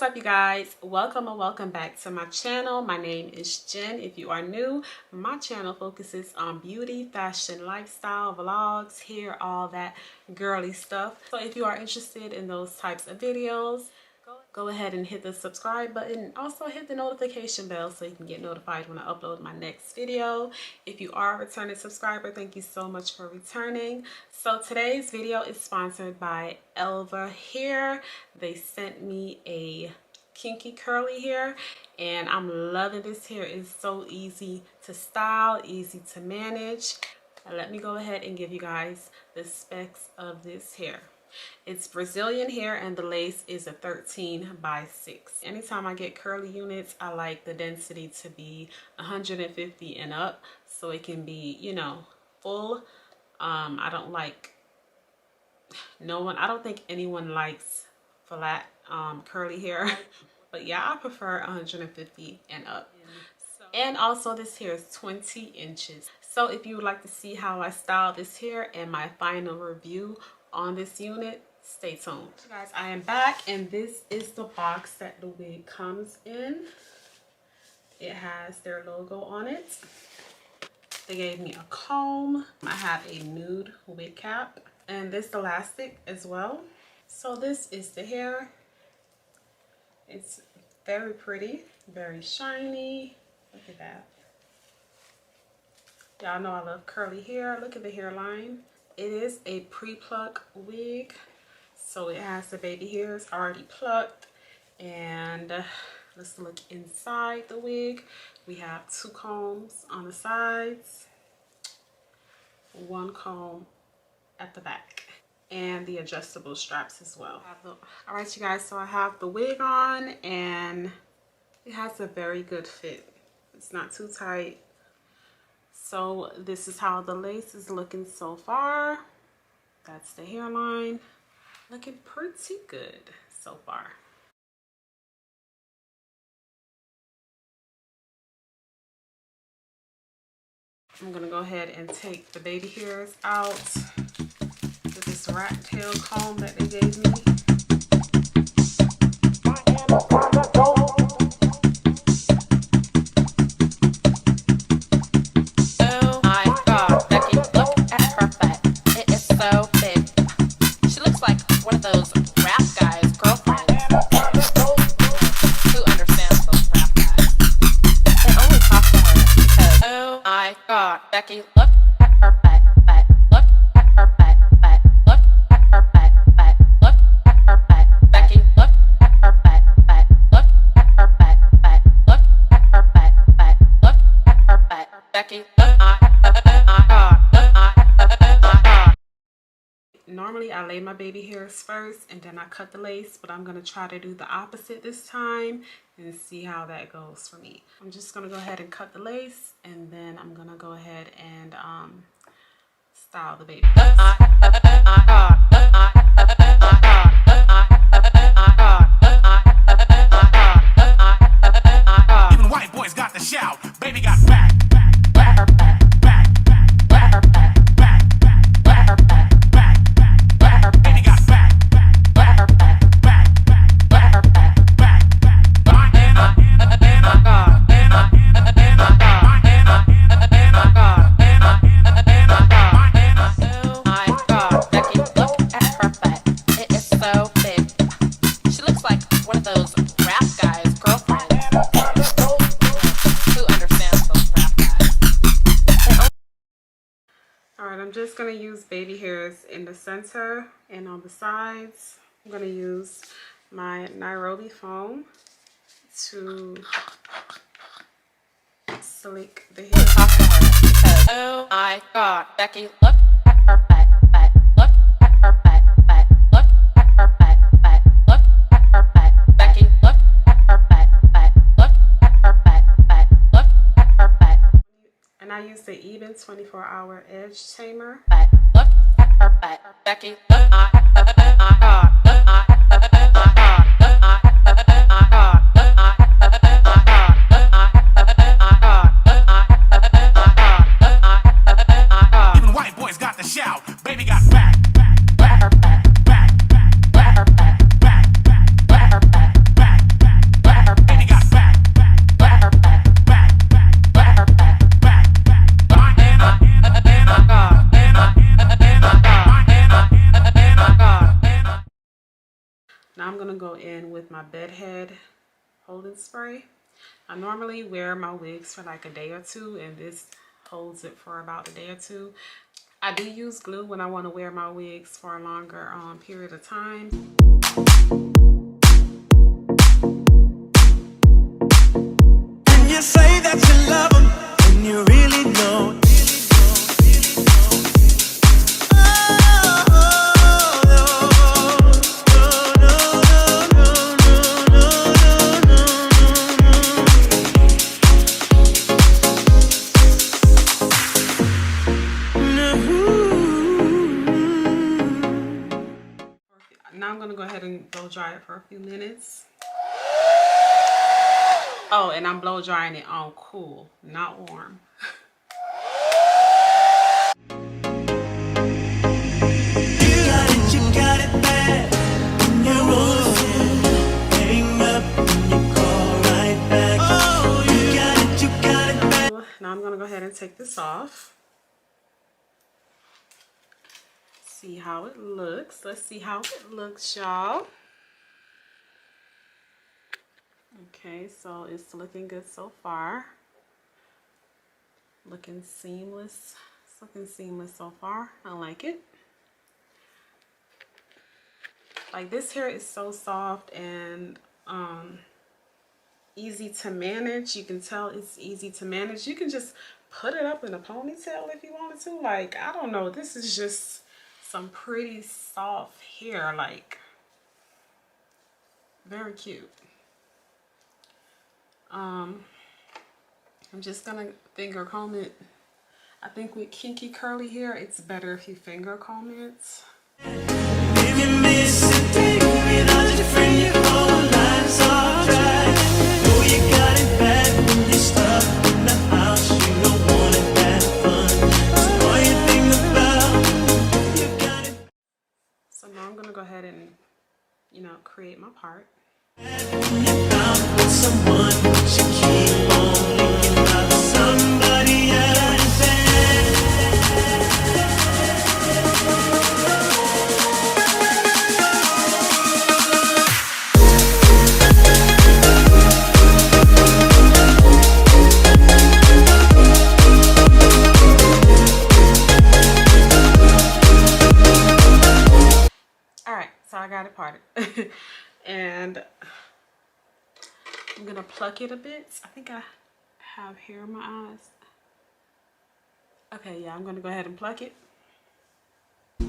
up, you guys? Welcome and welcome back to my channel. My name is Jen. If you are new, my channel focuses on beauty, fashion, lifestyle, vlogs, hair, all that girly stuff. So if you are interested in those types of videos, go ahead and hit the subscribe button. Also hit the notification bell so you can get notified when I upload my next video. If you are a returning subscriber, thank you so much for returning. So today's video is sponsored by Elva Hair. They sent me a kinky curly hair and I'm loving this hair. It's so easy to style, easy to manage. Let me go ahead and give you guys the specs of this hair. It's Brazilian hair and the lace is a 13x6. Anytime I get curly units, I like the density to be 150 and up so it can be, you know, full. I don't like, I don't think anyone likes flat curly hair, but yeah, I prefer 150 and up. And also this hair is 20 inches. So if you would like to see how I style this hair and my final review on this unit, stay tuned. Guys, I am back and this is the box that the wig comes in. It has their logo on it. They gave me a comb. I have a nude wig cap and this elastic as well. So this is the hair. It's very pretty, very shiny. Look at that. Y'all know I love curly hair. Look at the hairline. It is a pre-pluck wig, so it has the baby hairs already plucked. And let's look inside the wig. We have 2 combs on the sides, 1 comb at the back, and the adjustable straps as well. All right, you guys, so I have the wig on and it has a very good fit. It's not too tight. So this is how the lace is looking so far. That's the hairline. Looking pretty good so far. I'm gonna go ahead and take the baby hairs out with this rat tail comb that they gave me. Becky, look at her butt, look at her butt, look at her butt, look at her butt, Becky, look at her butt, look at her butt, look at her butt, look at her butt, Becky, Normally I lay my baby hairs first and then I cut the lace, but I'm gonna try to do the opposite this time and see how that goes for me. I'm just gonna go ahead and cut the lace and then I'm gonna go ahead and style the baby hairs. Even white boys got the shout, baby got back. I'm just going to use baby hairs in the center and on the sides. I'm going to use my Nairobi foam to slick the hair. Oh my God, Becky, look at her butt, look at her butt, look at her butt, look at her butt, Becky, look at her butt, look at her butt, look at her butt. And I use the Even 24-hour edge tamer. Look at her butt, Becky, look at her butt, Even white boys got the shout, baby got back. now I'm going to go in with my bed head holding spray. I normally wear my wigs for like a day or two, and this holds it for about a day or two. I do use glue when I want to wear my wigs for a longer period of time. And you say that you love them, and you really know. Now I'm going to go ahead and blow dry it for a few minutes. Oh, and I'm blow drying it on cool, not warm. Now I'm going to go ahead and take this off. See how it looks. Let's see how it looks, y'all. Okay, so it's looking good so far. Looking seamless. It's looking seamless so far. I like it. Like, this hair is so soft and easy to manage. You can tell it's easy to manage. You can just put it up in a ponytail if you wanted to. Like, I don't know. This is just some pretty soft hair. Like, very cute. I'm just gonna finger comb it. I think with kinky curly hair, it's better if you finger comb it. If you miss a day without your friend, your whole life's alright. Oh, you got it bad when you're stuck in the house. You don't want it that fun. So all you think about, you got it. So now I'm gonna go ahead and, you know, create my part. When you're out with someone, you keep on thinking about somebody else. Alright, so I got it parted. And I'm gonna pluck it a bit. I think I have hair in my eyes. Okay, yeah, I'm gonna go ahead and pluck it. And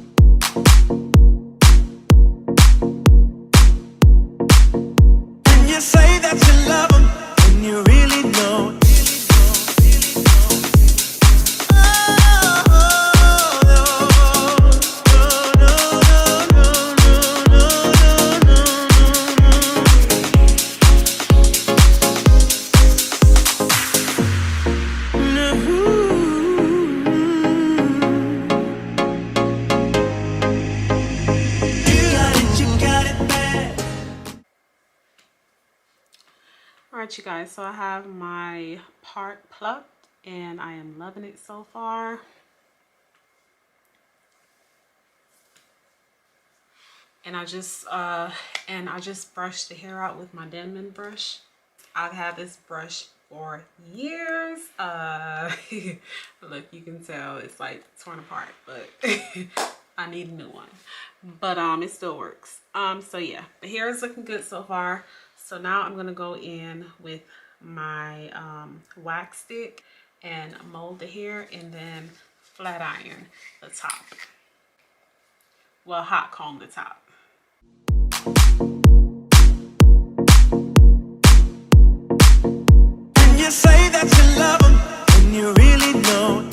you say that you love them, and you really know. Alright, you guys, so I have my part plucked and I am loving it so far. And I just brushed the hair out with my Denman brush. I've had this brush for years. Look, you can tell it's like torn apart, but I need a new one. But it still works. So yeah, the hair is looking good so far. So now I'm gonna go in with my wax stick and mold the hair and then flat iron the top. Well, hot comb the top. And you say that you love them, and you really know.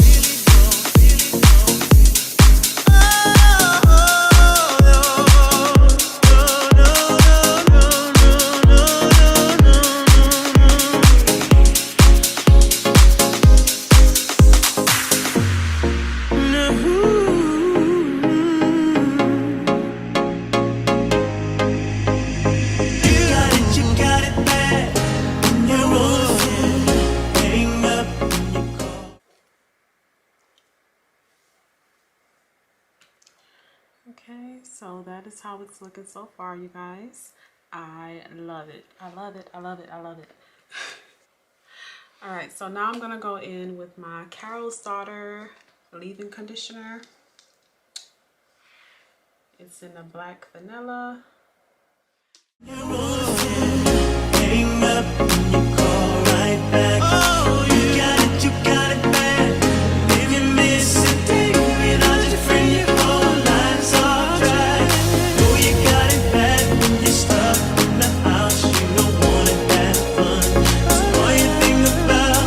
So that is how it's looking so far, you guys. I love it. I love it. I love it. I love it. All right, so now I'm gonna go in with my Carol's Daughter leave-in conditioner. It's in the black vanilla. Hang up and you call right back. Oh, you got it bad. If you miss a day without your friend, your whole life's off track. Oh, you got it bad when you're stuck in the house. You don't wanna have fun. So all you think about.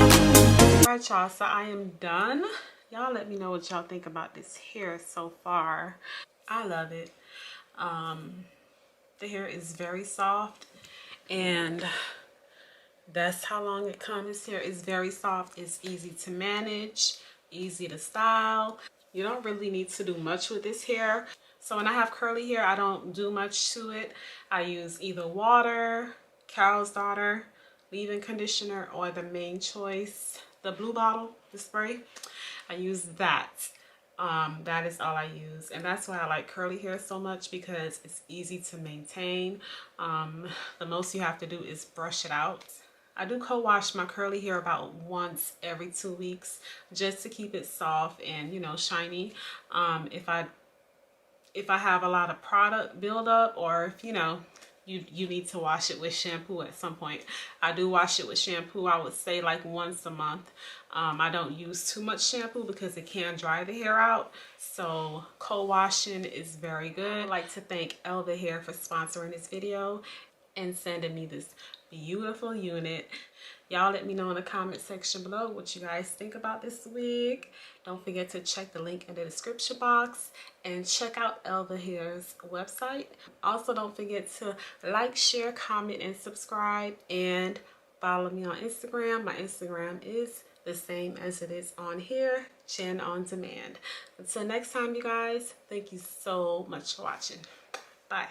All right, y'all, so I am done. Y'all let me know what y'all think about this hair so far. I love it. The hair is very soft, and that's how long it comes. Hair is very soft. It's easy to manage, easy to style. You don't really need to do much with this hair. So when I have curly hair, I don't do much to it. I use either water, Carol's Daughter leave-in conditioner, or the Main Choice, the blue bottle, the spray. I use that. That is all I use, and that's why I like curly hair so much, because it's easy to maintain. The most you have to do is brush it out. I do co-wash my curly hair about once every 2 weeks, just to keep it soft and, you know, shiny. If I have a lot of product buildup, or if you need to wash it with shampoo at some point, I do wash it with shampoo. I would say like once a month. I don't use too much shampoo because it can dry the hair out. So co-washing is very good. I'd like to thank Elva Hair for sponsoring this video and sending me this beautiful unit. Y'all let me know in the comment section below what you guys think about this wig. Don't forget to check the link in the description box and check out Elva Hair's website. Also, don't forget to like, share, comment, and subscribe, and follow me on Instagram. My Instagram is the same as it is on here, Jen on Demand. Until next time, you guys, thank you so much for watching. Bye.